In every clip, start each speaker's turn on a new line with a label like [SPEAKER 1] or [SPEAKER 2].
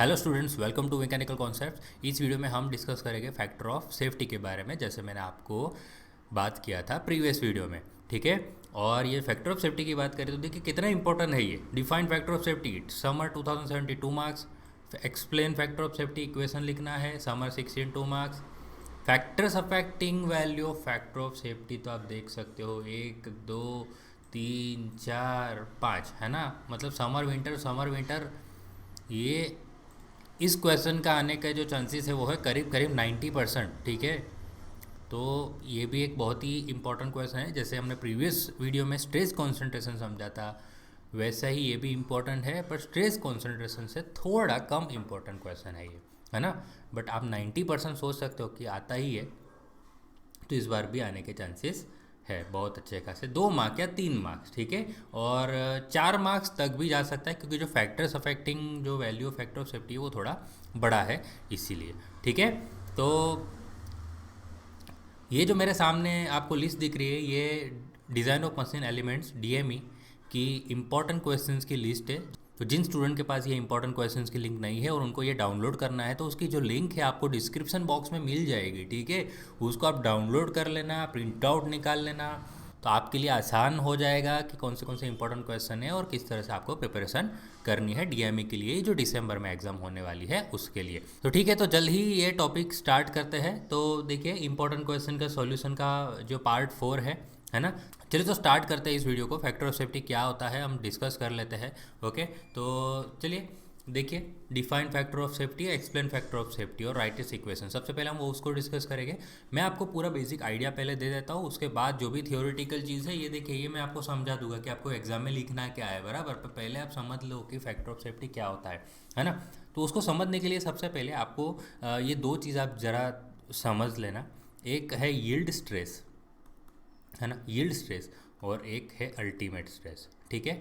[SPEAKER 1] Hello students, welcome to mechanical concepts. इस video में हम डिस्कस करेंगे फैक्टर ऑफ सेफ्टी के बारे में, जैसे मैंने आपको बात किया था प्रीवियस वीडियो में। ठीक है, और ये फैक्टर ऑफ सेफ्टी की बात करें तो देखिए कितना इंपॉर्टेंट है ये। Define factor of safety summer 2070 2 marks. Explain factor of safety equation लिखना है, summer 16 2 marks. Factors affecting value of factor of safety तो आप देख सकते हो 1 2 3 4 5 है ना, मतलब समर विंटर ये इस क्वेश्चन का आने का जो चांसेस है वो है करीब करीब 90%। ठीक है, तो ये भी एक बहुत ही इंपॉर्टेंट क्वेश्चन है। जैसे हमने प्रीवियस वीडियो में स्ट्रेस कॉन्सेंट्रेशन समझा था, वैसा ही ये भी इम्पोर्टेंट है, पर स्ट्रेस कॉन्सेंट्रेशन से थोड़ा कम इम्पोर्टेंट क्वेश्चन है ये, है ना। बट आप 90% सोच सकते हो कि आता ही है, तो इस बार भी आने के चांसेस है बहुत अच्छे खासे। 2 मार्क या 3 मार्क्स, ठीक है, और 4 मार्क्स तक भी जा सकता है, क्योंकि जो फैक्टर्स अफेक्टिंग जो value of factor of safety है वो थोड़ा बड़ा है इसीलिए। ठीक है, तो ये जो मेरे सामने आपको लिस्ट दिख रही है, ये design of machine elements DME की इम्पॉर्टेंट क्वेश्चंस की लिस्ट है। तो जिन स्टूडेंट के पास ये इंपॉर्टेंट क्वेश्चंस की लिंक नहीं है और उनको ये डाउनलोड करना है, तो उसकी जो लिंक है आपको डिस्क्रिप्शन बॉक्स में मिल जाएगी। ठीक है, उसको आप डाउनलोड कर लेना, प्रिंट आउट निकाल लेना, तो आपके लिए आसान हो जाएगा कि कौन से इंपॉर्टेंट क्वेश्चन है और किस तरह से आपको प्रिपरेशन करनी है डीएमई के लिए, जो दिसंबर में एग्जाम होने वाली है उसके लिए। तो ठीक है, तो जल्द ही ये टॉपिक स्टार्ट करते हैं। तो देखिए इंपॉर्टेंट क्वेश्चन का सॉल्यूशन का जो पार्ट 4 है ना। चलिए तो स्टार्ट करते हैं इस वीडियो को। फैक्टर ऑफ सेफ्टी क्या होता है हम डिस्कस कर लेते हैं। ओके, तो चलिए देखिए, define factor of safety, explain factor of safety और राइट इस इक्वेशन। सबसे पहले हम वो उसको डिस्कस करेंगे। मैं आपको पूरा बेसिक आइडिया पहले दे देता हूँ, उसके बाद जो भी थियोरेटिकल चीज़ है ये देखिए, ये मैं आपको समझा दूंगा कि आपको एग्जाम में लिखना क्या है, बराबर। पर पहले आप समझ लो कि फैक्टर ऑफ सेफ्टी क्या होता है ना। तो उसको समझने के लिए सबसे पहले आपको ये दो चीज़ आप ज़रा समझ लेना। एक है यील्ड स्ट्रेस, है ना, यील्ड स्ट्रेस, और एक है अल्टीमेट स्ट्रेस। ठीक है,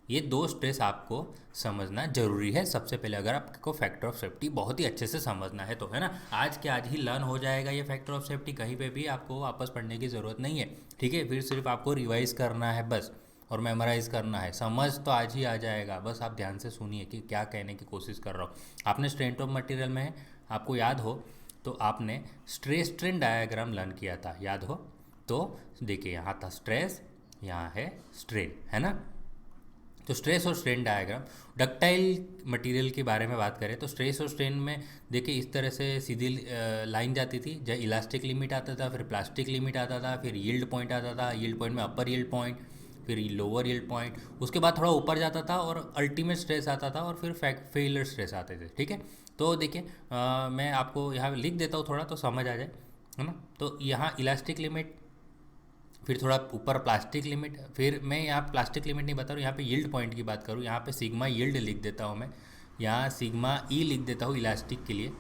[SPEAKER 1] ये दो स्ट्रेस आपको समझना जरूरी है सबसे पहले, अगर आपको फैक्टर ऑफ सेफ्टी बहुत ही अच्छे से समझना है तो, है ना। आज के आज ही लर्न हो जाएगा ये फैक्टर ऑफ सेफ्टी, कहीं पे भी आपको वापस पढ़ने की ज़रूरत नहीं है। ठीक है, फिर सिर्फ आपको रिवाइज करना है बस, और मेमोराइज करना है। समझ तो आज ही आ जाएगा, बस आप ध्यान से सुनिए कि क्या कहने की कोशिश कर रहा हूँ। आपने स्ट्रेंथ ऑफ मटेरियल में आपको याद हो तो आपने स्ट्रेस स्ट्रेन डायग्राम लर्न किया था, याद हो तो देखिए, यहाँ था स्ट्रेस, यहाँ है स्ट्रेन, है ना। तो स्ट्रेस और स्ट्रेन डायग्राम, डक्टाइल मटेरियल के बारे में बात करें तो स्ट्रेस और स्ट्रेन में देखिए इस तरह से सीधी लाइन जाती थी, जब इलास्टिक लिमिट आता था, फिर प्लास्टिक लिमिट आता था, फिर यील्ड पॉइंट आता था, यील्ड पॉइंट में अपर यील्ड पॉइंट, फिर लोअर यील्ड पॉइंट, उसके बाद थोड़ा ऊपर जाता था और अल्टीमेट स्ट्रेस आता था, और फिर फेलियर स्ट्रेस आते थे। ठीक है, तो देखिए मैं आपको यहाँ लिख देता हूँ थोड़ा तो समझ आ जाए, है ना। तो यहाँ इलास्टिक लिमिट, फिर थोड़ा ऊपर प्लास्टिक लिमिट, फिर मैं यहाँ प्लास्टिक लिमिट नहीं बता रहा हूँ, यहाँ पे यील्ड पॉइंट की बात करूँ, यहाँ पे सिग्मा यील्ड लिख देता हूँ मैं, यहाँ सिग्मा ई लिख देता हूँ इलास्टिक के लिए,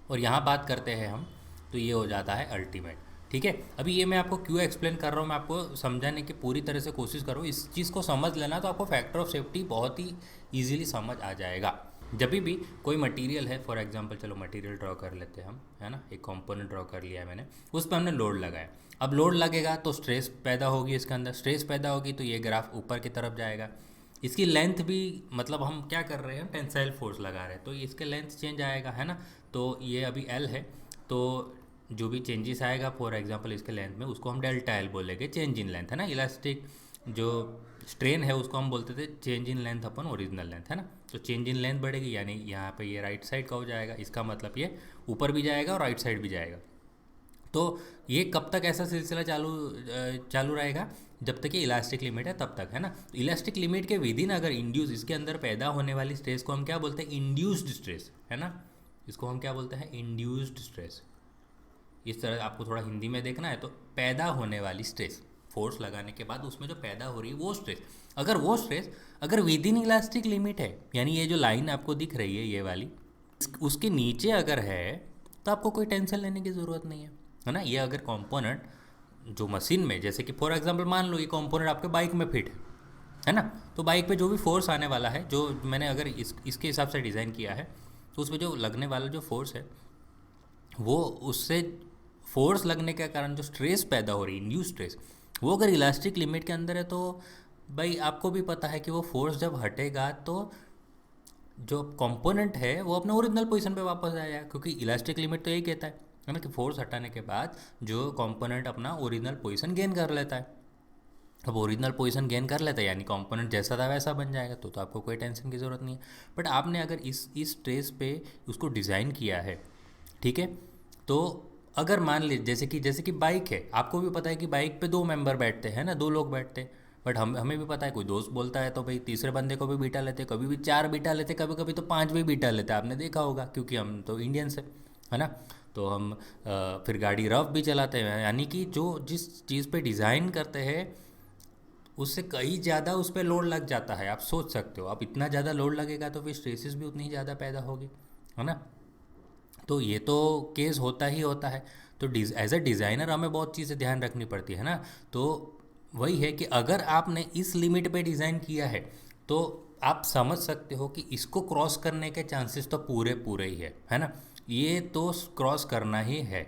[SPEAKER 1] और यहाँ बात करते हैं हम, तो ये हो जाता है अल्टीमेट। ठीक है, अभी ये मैं आपको क्यों एक्सप्लेन कर रहा हूँ, मैं आपको समझाने की पूरी तरह से कोशिश कर रहा हूँ। इस चीज़ को समझ लेना तो आपको फैक्टर ऑफ सेफ्टी बहुत ही ईजिली समझ आ जाएगा। जब भी कोई मटेरियल है, फॉर एग्जांपल चलो मटेरियल ड्रॉ कर लेते हैं हम, है ना, एक कंपोनेंट ड्रॉ कर लिया है मैंने, उस पर हमने लोड लगाया। अब लोड लगेगा तो स्ट्रेस पैदा होगी, इसके अंदर स्ट्रेस पैदा होगी तो ये ग्राफ ऊपर की तरफ जाएगा। इसकी लेंथ भी, मतलब हम क्या कर रहे हैं, टेंसाइल फोर्स लगा रहे हैं, तो इसके लेंथ चेंज आएगा, है ना। तो ये अभी एल है, तो जो भी चेंजेस आएगा फॉर एग्जांपल इसके लेंथ में, उसको हम डेल्टा एल बोलेंगे, चेंज इन लेंथ, है ना। इलास्टिक जो स्ट्रेन है उसको हम बोलते थे change in length upon original length, है ना। तो चेंज इन लेंथ बढ़ेगी, यानी यहाँ पे ये राइट साइड का हो जाएगा, इसका मतलब ये ऊपर भी जाएगा और राइट साइड भी जाएगा। तो ये कब तक ऐसा सिलसिला चालू रहेगा, जब तक ये इलास्टिक लिमिट है तब तक, है ना। इलास्टिक लिमिट के विदिन अगर इंड्यूस, इसके अंदर पैदा होने वाली स्ट्रेस को हम क्या बोलते हैं, इंड्यूस्ड स्ट्रेस, है ना। इसको हम क्या बोलते हैं, इंड्यूस्ड स्ट्रेस। इस तरह आपको थोड़ा हिंदी में देखना है तो पैदा होने वाली स्ट्रेस, फोर्स लगाने के बाद उसमें जो पैदा हो रही है वो स्ट्रेस, अगर वो स्ट्रेस अगर विद इन इलास्टिक लिमिट है, यानी ये जो लाइन आपको दिख रही है ये वाली, उसके नीचे अगर है तो आपको कोई टेंशन लेने की ज़रूरत नहीं है ना। ये अगर कंपोनेंट जो मशीन में, जैसे कि फॉर एग्जांपल मान लो ये कंपोनेंट आपके बाइक में फिट है ना, तो बाइक पे जो भी फोर्स आने वाला है, जो मैंने अगर इसके हिसाब से डिज़ाइन किया है, तो उसमें जो लगने वाला जो फोर्स है वो, उससे फोर्स लगने के कारण जो स्ट्रेस पैदा हो रही है, इंड्यूस स्ट्रेस, वो अगर इलास्टिक लिमिट के अंदर है तो भाई आपको भी पता है कि वो फोर्स जब हटेगा तो जो कंपोनेंट है वो अपने ओरिजिनल पोजीशन पे वापस आ जाएगा, क्योंकि इलास्टिक लिमिट तो यही कहता है ना, कि फोर्स हटाने के बाद जो कंपोनेंट अपना ओरिजिनल पोजीशन गेन कर लेता है। अब ओरिजिनल पोजीशन गेन कर लेता है यानी कंपोनेंट जैसा था वैसा बन जाएगा, तो आपको कोई टेंशन की ज़रूरत नहीं है। बट आपने अगर इस ट्रेस पे उसको डिज़ाइन किया है, ठीक है, तो अगर मान लीजिए जैसे कि बाइक है, आपको भी पता है कि बाइक पे 2 मेंबर बैठते हैं ना, 2 लोग बैठते हैं। बट हमें भी पता है, कोई दोस्त बोलता है तो भाई तीसरे बंदे को भी बिठा लेते, कभी भी 4 बिठा लेते, कभी कभी तो 5 भी बिठा लेते, आपने देखा होगा, क्योंकि हम तो इंडियंस है ना। तो हम फिर गाड़ी रफ भी चलाते हैं, यानी कि जो जिस चीज़ पे डिज़ाइन करते हैं उससे कहीं ज़्यादा उस पर लोड लग जाता है। आप सोच सकते हो, आप इतना ज़्यादा लोड लगेगा तो फिर स्ट्रेसेस भी उतनी ही ज़्यादा पैदा होगी, है ना। तो ये तो केस होता ही होता है। तो एज अ डिज़ाइनर हमें बहुत चीज़ें ध्यान रखनी पड़ती है ना। तो वही है कि अगर आपने इस लिमिट पे डिज़ाइन किया है तो आप समझ सकते हो कि इसको क्रॉस करने के चांसेस तो पूरे पूरे ही है ना। ये तो क्रॉस करना ही है,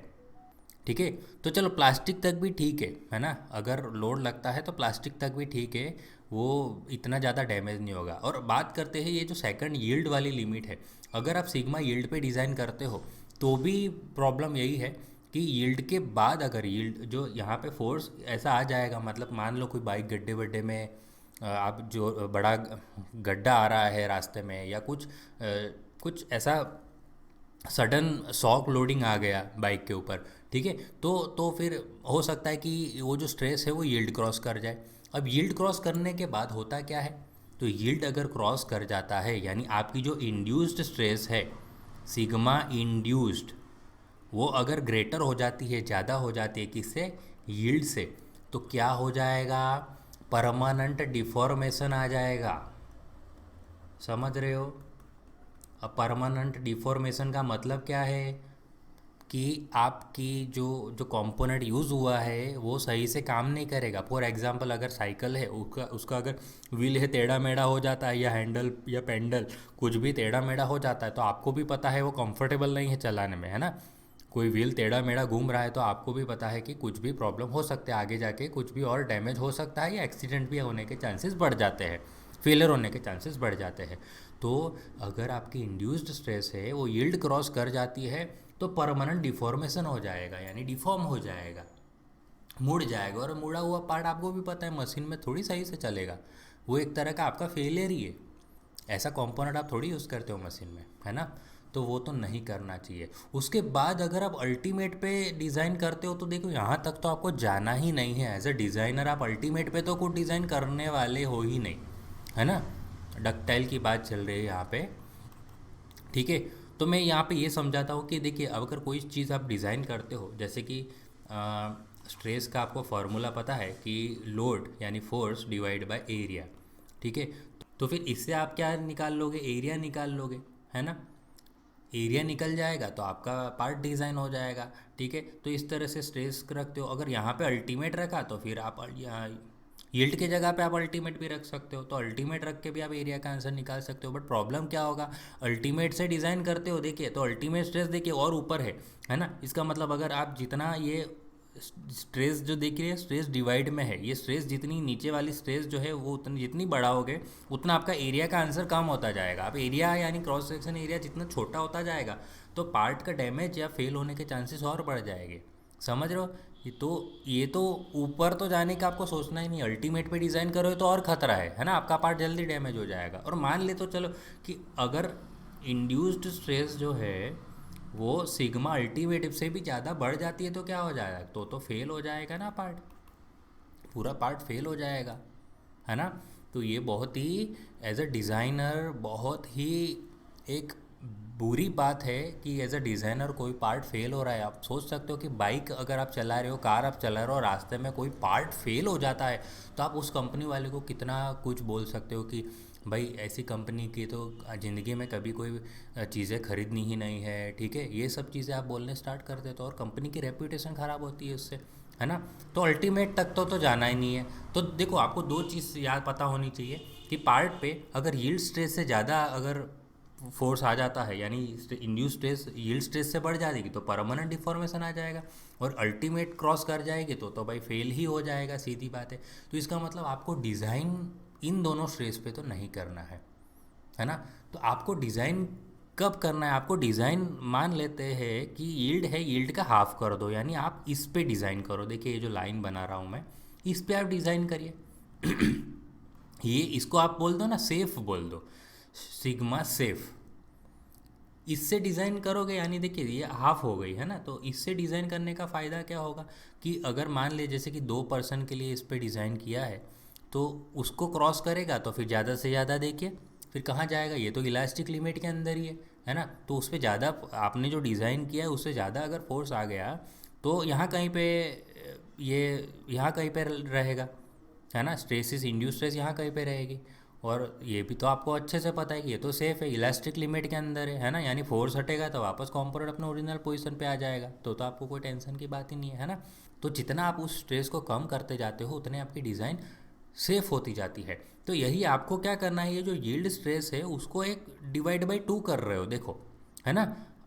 [SPEAKER 1] ठीक है। तो चलो प्लास्टिक तक भी ठीक है ना, अगर लोड लगता है तो प्लास्टिक तक भी ठीक है, वो इतना ज़्यादा डैमेज नहीं होगा। और बात करते हैं ये जो सेकंड यील्ड वाली लिमिट है, अगर आप सिग्मा यील्ड पे डिज़ाइन करते हो तो भी प्रॉब्लम यही है कि यील्ड के बाद अगर यील्ड जो यहाँ पे फोर्स ऐसा आ जाएगा, मतलब मान लो कोई बाइक गड्ढे वड्ढे में आप जो बड़ा गड्ढा आ रहा है रास्ते में, या कुछ ऐसा सडन शॉक लोडिंग आ गया बाइक के ऊपर, ठीक है, तो फिर हो सकता है कि वो जो स्ट्रेस है वो यील्ड क्रॉस कर जाए। अब यील्ड क्रॉस करने के बाद होता क्या है, तो यील्ड अगर क्रॉस कर जाता है यानी आपकी जो इंड्यूस्ड स्ट्रेस है, सिग्मा इंड्यूस्ड, वो अगर ग्रेटर हो जाती है, ज़्यादा हो जाती है किससे, यील्ड से, तो क्या हो जाएगा, परमानेंट डिफॉर्मेशन आ जाएगा। समझ रहे हो। अब परमानेंट डिफॉर्मेशन का मतलब क्या है कि आपकी जो जो कंपोनेंट यूज़ हुआ है वो सही से काम नहीं करेगा। फॉर एग्जांपल अगर साइकिल है, उसका अगर व्हील है टेढ़ा मेढ़ा हो जाता है, या हैंडल या पेंडल कुछ भी टेढ़ा मेढ़ा हो जाता है, तो आपको भी पता है वो कंफर्टेबल नहीं है चलाने में, है ना। कोई व्हील टेढ़ा मेढ़ा घूम रहा है तो आपको भी पता है कि कुछ भी प्रॉब्लम हो सकते हैं, आगे जाके कुछ भी और डैमेज हो सकता है, या एक्सीडेंट भी होने के चांसेस बढ़ जाते हैं, फेलियर होने के चांसेस बढ़ जाते हैं। तो अगर आपकी इंड्यूस्ड स्ट्रेस है वो यील्ड क्रॉस कर जाती है तो परमानेंट डिफॉर्मेशन हो जाएगा, यानी डिफॉर्म हो जाएगा, मुड़ जाएगा। और मुड़ा हुआ पार्ट आपको भी पता है मशीन में थोड़ी सही से चलेगा, वो एक तरह का आपका फेलियर ही है। ऐसा कंपोनेंट आप थोड़ी यूज़ करते हो मशीन में, है ना। तो वो तो नहीं करना चाहिए। उसके बाद अगर आप अल्टीमेट पे डिज़ाइन करते हो तो देखो यहाँ तक तो आपको जाना ही नहीं है। एज अ डिज़ाइनर आप अल्टीमेट पे तो कुछ डिज़ाइन करने वाले हो ही नहीं, है ना। डक्टाइल की बात चल रही है यहाँ पे, ठीक है। तो मैं यहाँ पे ये समझाता हूँ कि देखिए अगर कोई चीज़ आप डिज़ाइन करते हो, जैसे कि स्ट्रेस का आपको फार्मूला पता है कि लोड यानी फोर्स डिवाइड बाय एरिया, ठीक है। तो फिर इससे आप क्या निकाल लोगे, एरिया निकाल लोगे, है ना। एरिया निकल जाएगा तो आपका पार्ट डिज़ाइन हो जाएगा, ठीक है। तो इस तरह से स्ट्रेस रखते हो। अगर यहाँ पे अल्टीमेट रखा तो फिर आप यहाँ यील्ड की जगह पे आप अल्टीमेट भी रख सकते हो, तो अल्टीमेट रख के भी आप एरिया का आंसर निकाल सकते हो। बट प्रॉब्लम क्या होगा, अल्टीमेट से डिज़ाइन करते हो, देखिए तो अल्टीमेट स्ट्रेस देखिए और ऊपर है ना। इसका मतलब अगर आप जितना ये स्ट्रेस जो देख रहे हैं स्ट्रेस डिवाइड में है, ये स्ट्रेस जितनी नीचे वाली स्ट्रेस जो है वो उतनी जितनी बढ़ाओगे उतना आपका एरिया का आंसर कम होता जाएगा। आप एरिया यानी क्रॉस सेक्शन एरिया जितना छोटा होता जाएगा तो पार्ट का डैमेज या फेल होने के चांसेस और बढ़ जाएंगे। समझ रहे हो। ये तो ऊपर तो जाने का आपको सोचना ही नहीं, अल्टीमेट पे डिज़ाइन करो तो और ख़तरा है ना, आपका पार्ट जल्दी डैमेज हो जाएगा। और मान ले तो चलो कि अगर इंड्यूस्ड स्ट्रेस जो है वो सिग्मा अल्टीमेट से भी ज़्यादा बढ़ जाती है तो क्या हो जाएगा, तो फेल हो जाएगा ना पार्ट, पूरा पार्ट फेल हो जाएगा, है ना। तो ये बहुत ही एज अ डिज़ाइनर बहुत ही एक बुरी बात है कि एज अ डिज़ाइनर कोई पार्ट फेल हो रहा है। आप सोच सकते हो कि बाइक अगर आप चला रहे हो, कार आप चला रहे हो, रास्ते में कोई पार्ट फेल हो जाता है तो आप उस कंपनी वाले को कितना कुछ बोल सकते हो कि भाई ऐसी कंपनी की तो ज़िंदगी में कभी कोई चीज़ें खरीदनी ही नहीं है, ठीक है। ये सब चीज़ें आप बोलने स्टार्ट कर देते हो और कंपनी की रेपूटेशन ख़राब होती है उससे, है ना। तो अल्टीमेट तक तो जाना ही नहीं है। तो देखो आपको दो चीज़ याद पता होनी चाहिए कि पार्ट पे अगर यील्ड स्ट्रेस से ज़्यादा अगर फोर्स आ जाता है यानी इंड्यूस स्ट्रेस यील्ड स्ट्रेस से बढ़ जाएगी तो परमानेंट डिफॉर्मेशन आ जाएगा, और अल्टीमेट क्रॉस कर जाएगी तो भाई फेल ही हो जाएगा, सीधी बात है। तो इसका मतलब आपको डिज़ाइन इन दोनों स्ट्रेस पे तो नहीं करना है, है ना। तो आपको डिज़ाइन कब करना है, आपको डिज़ाइन मान लेते हैं कि यील्ड है, यील्ड का हाफ कर दो, यानी आप इस पे डिज़ाइन करो। देखिए ये जो लाइन बना रहा हूँ मैं, इस पे आप डिज़ाइन करिए। ये इसको आप बोल दो ना, सेफ बोल दो, सिग्मा सेफ। इससे डिज़ाइन करोगे यानी देखिए ये हाफ हो गई है ना। तो इससे डिज़ाइन करने का फ़ायदा क्या होगा कि अगर मान ले जैसे कि 2 पर्सन के लिए इस पे डिज़ाइन किया है, तो उसको क्रॉस करेगा तो फिर ज़्यादा से ज़्यादा देखिए फिर कहाँ जाएगा, ये तो इलास्टिक लिमिट के अंदर ही है ना। तो उस पर ज़्यादा आपने जो डिज़ाइन किया है उससे ज़्यादा अगर फोर्स आ गया तो यहाँ कहीं पे ये यहाँ कहीं पे रहेगा, है ना। स्ट्रेसिस इंड्यूस स्ट्रेस यहाँ कहीं पे रहेगी। और ये भी तो आपको अच्छे से पता है कि ये तो सेफ है, इलास्टिक लिमिट के अंदर है ना। यानी फोर्स हटेगा तो वापस कंपोनेंट अपने ओरिजिनल पोजीशन पे आ जाएगा, तो आपको कोई टेंशन की बात ही नहीं है ना। तो जितना आप उस स्ट्रेस को कम करते जाते हो उतने आपकी डिज़ाइन सेफ होती जाती है। तो यही आपको क्या करना है, ये जो यील्ड स्ट्रेस है उसको एक डिवाइड बाई 2 कर रहे हो, देखो, है ना।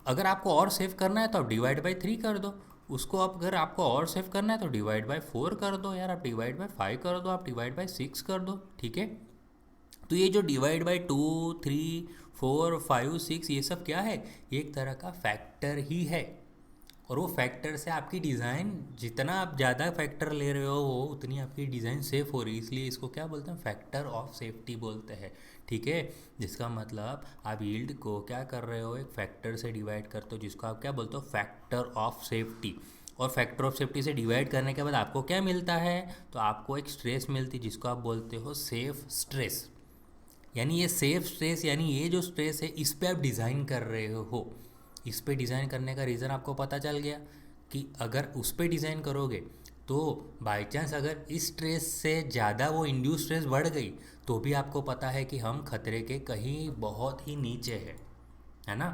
[SPEAKER 1] अगर आपको और सेव करना है तो आप डिवाइड बाई 3 कर दो उसको। अब अगर आपको और सेव करना है तो डिवाइड बाई 4 कर दो यार, आप डिवाइड बाई 5 कर दो, आप डिवाइड बाई 6 कर दो, ठीक है। तो ये जो डिवाइड बाई 2, 3, 4, 5, 6 ये सब क्या है, एक तरह का फैक्टर ही है। और वो फैक्टर से आपकी डिज़ाइन, जितना आप ज़्यादा फैक्टर ले रहे हो वो उतनी आपकी डिज़ाइन सेफ़ हो रही है, इसलिए इसको क्या बोलते हैं, फैक्टर ऑफ सेफ्टी बोलते हैं, ठीक है। जिसका मतलब आप यील्ड को क्या कर रहे हो, एक फैक्टर से डिवाइड करते हो जिसको आप क्या बोलते हो, फैक्टर ऑफ सेफ्टी। और फैक्टर ऑफ सेफ्टी से डिवाइड करने के बाद आपको क्या मिलता है, तो आपको एक स्ट्रेस मिलती है जिसको आप बोलते हो सेफ स्ट्रेस। यानी ये सेफ स्ट्रेस, यानी ये जो स्ट्रेस है इस पे आप डिज़ाइन कर रहे हो। इस पे डिज़ाइन करने का रीज़न आपको पता चल गया कि अगर उस पे डिज़ाइन करोगे तो बाई चांस अगर इस स्ट्रेस से ज़्यादा वो इंड्यूस स्ट्रेस बढ़ गई तो भी आपको पता है कि हम खतरे के कहीं बहुत ही नीचे है ना।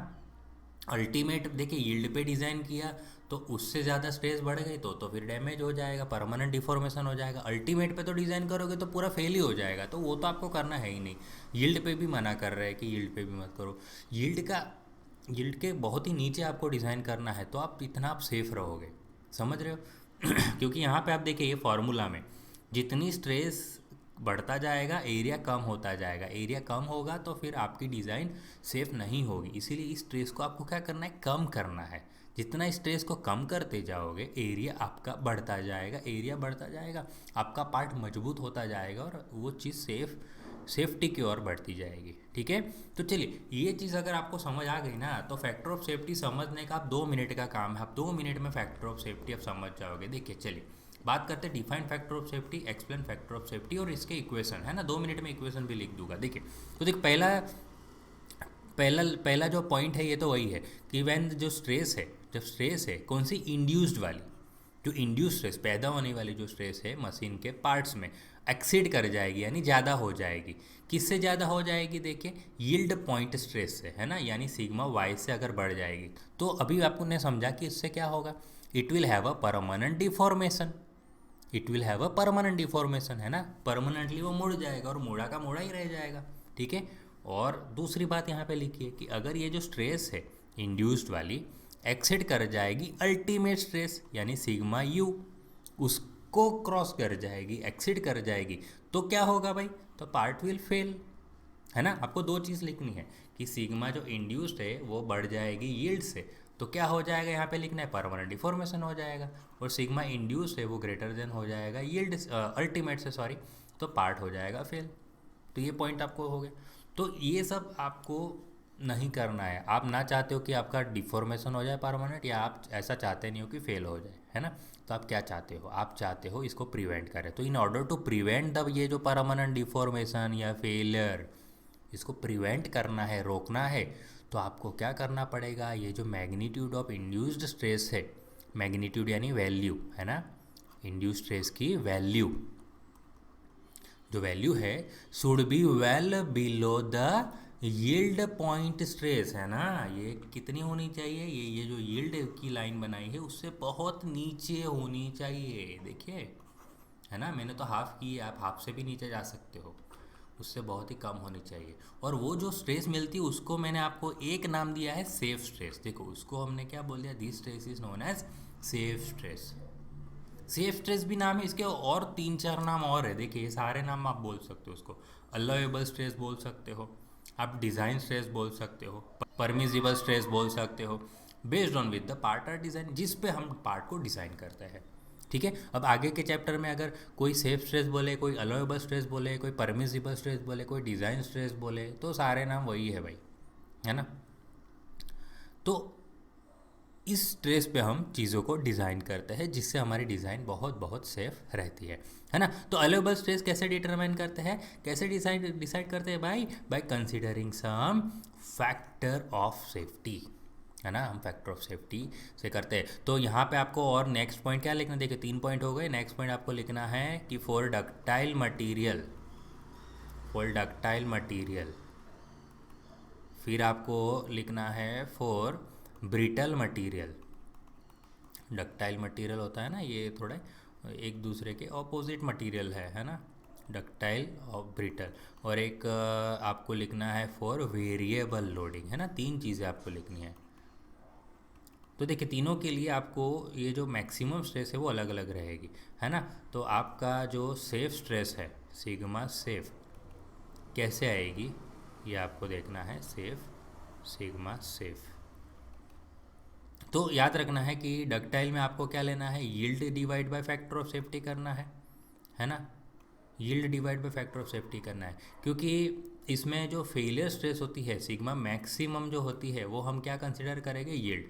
[SPEAKER 1] अल्टीमेट देखिए यील्ड पे डिज़ाइन किया तो उससे ज़्यादा स्ट्रेस बढ़ गई तो फिर डैमेज हो जाएगा, परमानेंट डिफॉर्मेशन हो जाएगा। अल्टीमेट पे तो डिज़ाइन करोगे तो पूरा फेल ही हो जाएगा, तो वो तो आपको करना है ही नहीं। यील्ड पे भी मना कर रहे हैं कि यील्ड पे भी मत करो। यील्ड के बहुत ही नीचे आपको डिज़ाइन करना है तो आप इतना आप सेफ रहोगे, समझ रहे हो। क्योंकि यहाँ पे आप देखिए ये फार्मूला में जितनी स्ट्रेस बढ़ता जाएगा एरिया कम होता जाएगा, एरिया कम होगा तो फिर आपकी डिज़ाइन सेफ नहीं होगी। इसीलिए इस स्ट्रेस को आपको क्या करना है, कम करना है। जितना स्ट्रेस को कम करते जाओगे एरिया आपका बढ़ता जाएगा, एरिया बढ़ता जाएगा, आपका पार्ट मजबूत होता जाएगा और वो चीज़ सेफ्टी की ओर बढ़ती जाएगी, ठीक है। तो चलिए ये चीज़ अगर आपको समझ आ गई ना तो फैक्टर ऑफ सेफ्टी समझने का आप 2 मिनट का काम है, आप 2 मिनट में फैक्टर ऑफ सेफ्टी आप समझ जाओगे। देखिए चलिए बात करते हैं define factor of safety, explain factor of safety और इसके इक्वेशन, है ना। 2 मिनट में इक्वेशन भी लिख दूंगा। देखिए तो देख पहला पहला पहला जो पॉइंट है ये तो वही है कि वैन जो स्ट्रेस है, जब स्ट्रेस है कौन सी, इंड्यूस्ड वाली, जो इंड्यूस स्ट्रेस पैदा होने वाली जो स्ट्रेस है मशीन के पार्ट्स में एक्सीड कर जाएगी यानी ज़्यादा हो जाएगी। किससे ज़्यादा हो जाएगी, देखिए यील्ड पॉइंट स्ट्रेस से, है ना। यानी सिग्मा वाई से अगर बढ़ जाएगी तो अभी आपको ने समझा कि इससे क्या होगा, it will have a permanent deformation, it will have a permanent deformation, है ना। परमानेंटली वो मुड़ जाएगा और मुड़ा का मुड़ा ही रह जाएगा, ठीक है। और दूसरी बात यहाँ पे लिखिए कि अगर ये जो स्ट्रेस है इंड्यूस्ड वाली एक्सिड कर जाएगी अल्टीमेट स्ट्रेस यानी सिग्मा यू, उसको क्रॉस कर जाएगी, एक्सिड कर जाएगी, तो क्या होगा भाई, तो पार्ट विल फेल, है ना। आपको 2 चीज़ लिखनी है कि सिग्मा जो इंड्यूस्ड है वो बढ़ जाएगी यील्ड से, तो क्या हो जाएगा, यहाँ पे लिखना है परमानेंट डिफॉर्मेशन हो जाएगा। और सिग्मा इंड्यूस्ड है वो ग्रेटर देन हो जाएगा यील्ड अल्टीमेट से, सॉरी, तो पार्ट हो जाएगा फेल। तो ये पॉइंट आपको हो गया। तो ये सब आपको नहीं करना है। आप ना चाहते हो कि आपका डिफॉर्मेशन हो जाए परमानेंट, या आप ऐसा चाहते नहीं हो कि फेल हो जाए, है ना। तो आप क्या चाहते हो, आप चाहते हो इसको प्रिवेंट करें। तो in order to prevent the ये जो परमानेंट डिफॉर्मेशन या फेलियर, इसको प्रिवेंट करना है, रोकना है, तो आपको क्या करना पड़ेगा, ये जो मैग्नीट्यूड ऑफ इंड्यूस्ड स्ट्रेस है, मैग्नीट्यूड यानी वैल्यू, है ना, इंड्यूस्ड स्ट्रेस की वैल्यू, जो वैल्यू है should be well below the yield point stress, है ना। ये कितनी होनी चाहिए, ये जो यील्ड की लाइन बनाई है उससे बहुत नीचे होनी चाहिए, देखिए, है ना। मैंने तो हाफ की है, आप हाफ से भी नीचे जा सकते हो, उससे बहुत ही कम होनी चाहिए। और वो जो स्ट्रेस मिलती है उसको मैंने आपको एक नाम दिया है सेफ स्ट्रेस। देखो उसको हमने क्या बोल दिया, this stress is known as safe stress. Safe stress भी नाम है इसके, और 3-4 नाम और है, देखिए ये सारे नाम आप बोल सकते हो उसको। अलाउएबल स्ट्रेस बोल सकते हो, आप डिज़ाइन स्ट्रेस बोल सकते हो, परमिसिबल स्ट्रेस बोल सकते हो, based on with the part or design, जिस पे हम पार्ट को डिज़ाइन करते हैं। ठीक है, अब आगे के चैप्टर में अगर कोई सेफ स्ट्रेस बोले, कोई अलाउएबल स्ट्रेस बोले, कोई परमिसिबल स्ट्रेस बोले, कोई डिज़ाइन स्ट्रेस बोले, तो सारे नाम वही है भाई, है ना। तो इस स्ट्रेस पे हम चीज़ों को डिज़ाइन करते हैं, जिससे हमारी डिज़ाइन बहुत बहुत सेफ रहती है ना। तो अलाउएबल स्ट्रेस कैसे डिटरमाइन करते हैं, कैसे डिसाइड करते हैं भाई, by considering some factor of safety, है ना। हम फैक्टर ऑफ सेफ्टी से करते हैं। तो यहाँ पे आपको और नेक्स्ट पॉइंट क्या लिखना, देखिए 3 पॉइंट हो गए। नेक्स्ट पॉइंट आपको लिखना है कि फॉर डक्टाइल मटीरियल, फिर आपको लिखना है for brittle material. Ductile material होता है ना, ये थोड़ा एक दूसरे के ऑपोजिट मटीरियल है ना, डक्टाइल और ब्रिटल। और एक आपको लिखना है फॉर वेरिएबल लोडिंग, है ना। 3 चीज़ें आपको लिखनी है। तो देखिए तीनों के लिए आपको ये जो मैक्सिमम स्ट्रेस है वो अलग अलग रहेगी, है ना। तो आपका जो सेफ स्ट्रेस है, सिग्मा सेफ कैसे आएगी, ये आपको देखना है, सिग्मा सेफ। तो याद रखना है कि डक्टाइल में आपको क्या लेना है, yield divide by factor of safety करना है ना। Yield divide by factor of safety करना है, क्योंकि इसमें जो फेलियर स्ट्रेस होती है सिग्मा मैक्सिमम जो होती है, वो हम क्या कंसिडर करेंगे, यील्ड।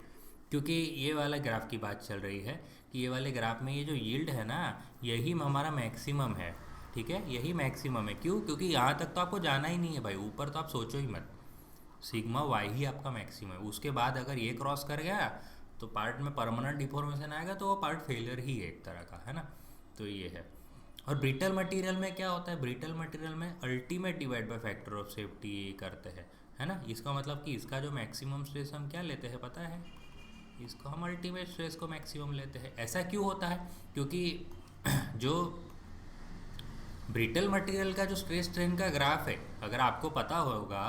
[SPEAKER 1] क्योंकि ये वाला ग्राफ की बात चल रही है कि ये वाले ग्राफ में ये जो यील्ड है ना, यही हमारा मैक्सिमम है। ठीक है, यही मैक्सिमम है। क्यों, क्योंकि यहाँ तक तो आपको जाना ही नहीं है भाई, ऊपर तो आप सोचो ही मत। सिग्मा वाई ही आपका मैक्सिमम है। उसके बाद अगर ये क्रॉस कर गया तो पार्ट में परमानेंट डिफॉर्मेशन आएगा, तो वो पार्ट फेलियर ही है एक तरह का, है ना। तो ये है। और ब्रिटल मटेरियल में क्या होता है, ब्रिटल मटेरियल में ultimate divide by factor of safety करते हैं, है ना। इसका मतलब कि इसका जो मैक्सिमम स्ट्रेस हम क्या लेते हैं पता है, इसको हम अल्टीमेट स्ट्रेस को मैक्सिमम लेते हैं। ऐसा क्यों होता है, क्योंकि जो ब्रिटल मटेरियल का जो स्ट्रेस स्ट्रेन का ग्राफ है, अगर आपको पता होगा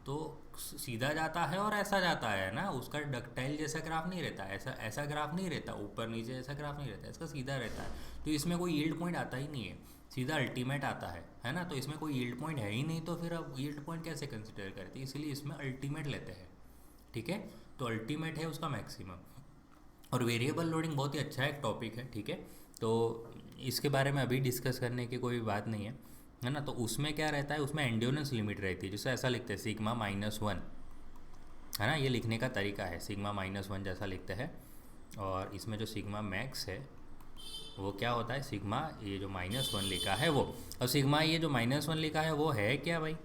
[SPEAKER 1] तो सीधा जाता है और ऐसा जाता है ना, उसका डक्टाइल जैसा ग्राफ नहीं रहता, ऐसा ऐसा ग्राफ नहीं रहता, ऊपर नीचे ऐसा ग्राफ नहीं रहता, इसका सीधा रहता है। तो इसमें कोई यील्ड पॉइंट आता ही नहीं है, सीधा अल्टीमेट आता है ना। तो इसमें कोई यील्ड पॉइंट है ही नहीं, तो फिर अब यील्ड पॉइंट कैसे कंसिडर करते हैं, इसलिए इसमें अल्टीमेट लेते हैं। ठीक है, तो अल्टीमेट है उसका मैक्सिमम। और वेरिएबल लोडिंग बहुत ही अच्छा एक टॉपिक है, ठीक है। तो इसके बारे में अभी डिस्कस करने की कोई बात नहीं है ना। तो उसमें क्या रहता है, उसमें एंड्योरेंस लिमिट रहती है, जैसे ऐसा लिखते हैं सिग्मा -1, है ना। ये लिखने का तरीका है, सिग्मा -1 जैसा लिखते हैं। और इसमें जो सिग्मा मैक्स है वो क्या होता है, सिग्मा ये जो -1 लिखा है वो, और सिग्मा ये जो -1 लिखा है वो है क्या भाई,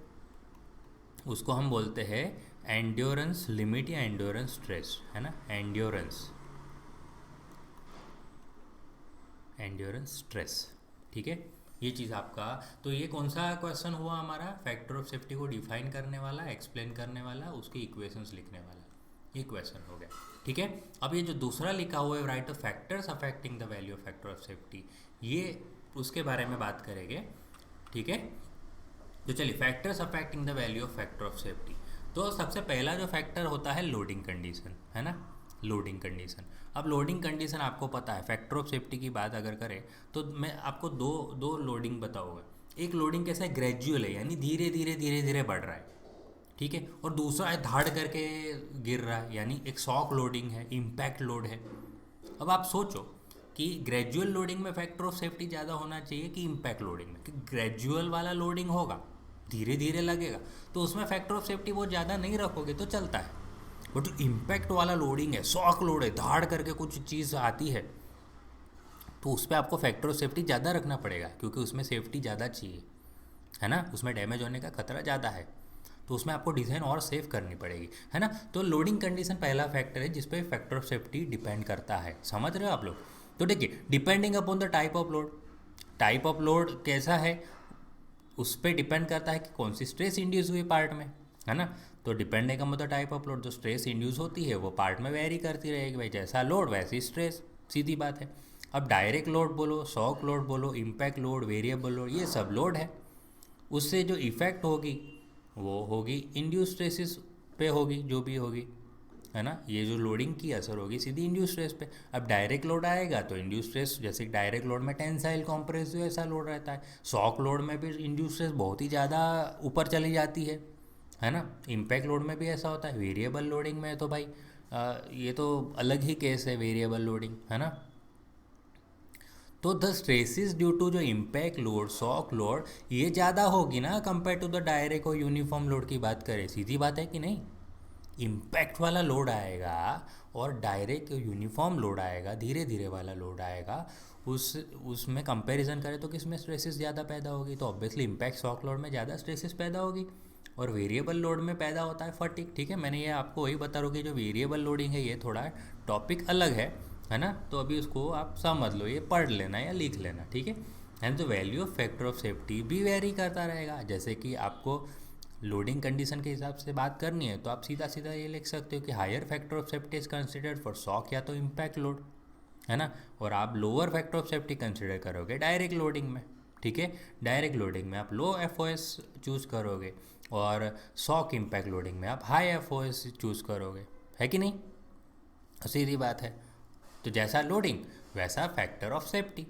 [SPEAKER 1] उसको हम बोलते हैं एंड्योरेंस लिमिट या एंड्योरेंस स्ट्रेस, है ना। एंड्योरेंस स्ट्रेस, ठीक है। ये चीज़ आपका, तो ये कौन सा क्वेश्चन हुआ हमारा, फैक्टर ऑफ सेफ्टी को डिफाइन करने वाला, एक्सप्लेन करने वाला, उसके इक्वेशंस लिखने वाला, ये क्वेश्चन हो गया। ठीक है, अब ये जो दूसरा लिखा हुआ है, right the factors affecting the value of factor of safety, ये उसके बारे में बात करेंगे। ठीक है, तो चलिए factors affecting the value of factor of safety. तो सबसे पहला जो फैक्टर होता है लोडिंग कंडीशन, है ना। लोडिंग कंडीशन, अब लोडिंग कंडीशन आपको पता है, फैक्टर ऑफ सेफ्टी की बात अगर करें तो मैं आपको दो लोडिंग बताऊंगा। एक लोडिंग कैसा है, ग्रेजुअल है, यानी धीरे धीरे बढ़ रहा है, ठीक है। और दूसरा है धाड़ करके गिर रहा है, यानी एक शॉक लोडिंग है, इम्पैक्ट लोड है। अब आप सोचो कि ग्रेजुअल लोडिंग में फैक्टर ऑफ सेफ्टी ज़्यादा होना चाहिए कि इम्पैक्ट लोडिंग में, कि ग्रेजुअल वाला लोडिंग होगा, धीरे धीरे लगेगा, तो उसमें फैक्टर ऑफ सेफ्टी वो ज़्यादा नहीं रखोगे तो चलता है। बट जो इम्पैक्ट वाला लोडिंग है, शॉक लोड है, धाड़ करके कुछ चीज़ आती है, तो उस पर आपको फैक्टर ऑफ सेफ्टी ज़्यादा रखना पड़ेगा, क्योंकि उसमें सेफ्टी ज़्यादा चाहिए, है ना। उसमें डैमेज होने का खतरा ज़्यादा है, तो उसमें आपको डिज़ाइन और सेफ करनी पड़ेगी, है ना। तो लोडिंग कंडीशन पहला फैक्टर है जिस पे फैक्टर ऑफ सेफ्टी डिपेंड करता है, समझ रहे हो आप लोग। तो देखिए depending upon the type of load कैसा है, उस पर डिपेंड करता है कि कौन सी स्ट्रेस इंड्यूस हुई पार्ट में, है ना। तो depending upon the type of load, जो स्ट्रेस इंड्यूस होती है वो पार्ट में वेरी करती रहेगी भाई, जैसा लोड वैसी स्ट्रेस, सीधी बात है। अब डायरेक्ट लोड बोलो, शॉक लोड बोलो, इम्पैक्ट लोड, वेरिएबल लोड, ये सब लोड है, उससे जो इफ़ेक्ट होगी वो होगी इंड्यूस स्ट्रेसिस पे होगी, जो भी होगी, है ना। ये जो लोडिंग की असर होगी सीधी इंड्यूस स्ट्रेस पे। अब डायरेक्ट लोड आएगा तो इंड्यूस स्ट्रेस, जैसे डायरेक्ट लोड में टेंसाइल कॉम्प्रेसिव ऐसा लोड रहता है, शॉक लोड में भी इंड्यूस स्ट्रेस बहुत ही ज़्यादा ऊपर चली जाती है है ना। इम्पैक्ट लोड में भी ऐसा होता है। वेरिएबल लोडिंग में तो भाई ये तो अलग ही केस है वेरिएबल लोडिंग, है ना। तो द स्ट्रेसिस ड्यू टू जो इम्पैक्ट लोड, शॉक लोड, ये ज़्यादा होगी ना कंपेयर टू द डायरेक्ट और यूनिफॉर्म लोड की बात करें। सीधी बात है कि नहीं। इम्पैक्ट वाला लोड आएगा और डायरेक्ट यूनिफॉर्म लोड आएगा, धीरे धीरे वाला लोड आएगा, उसमें कंपैरिजन करें तो किस में स्ट्रेसेस ज़्यादा पैदा होगी, तो ऑब्वियसली इम्पैक्ट शॉक लोड में ज़्यादा स्ट्रेसेस पैदा होगी। और वेरिएबल लोड में पैदा होता है फटीग। ठीक है, मैंने ये आपको वही बता रहा हूँ कि जो वेरिएबल लोडिंग है ये थोड़ा टॉपिक अलग है ना। तो अभी उसको आप समझ लो, ये पढ़ लेना या लिख लेना, ठीक है। And the value of factor of safety भी वेरी करता रहेगा। जैसे कि आपको लोडिंग कंडीशन के हिसाब से बात करनी है तो आप सीधा सीधा ये लिख सकते हो कि higher factor of safety is considered for shock या तो इम्पैक्ट लोड, है ना। और आप lower factor of safety consider करोगे डायरेक्ट लोडिंग में, ठीक है। डायरेक्ट लोडिंग में आप लो एफओएस चूज़ करोगे और शॉक इम्पैक्ट लोडिंग में आप हाई एफओएस चूज़ करोगे, है कि नहीं। सीधी बात है। तो जैसा लोडिंग वैसा फैक्टर ऑफ सेफ्टी।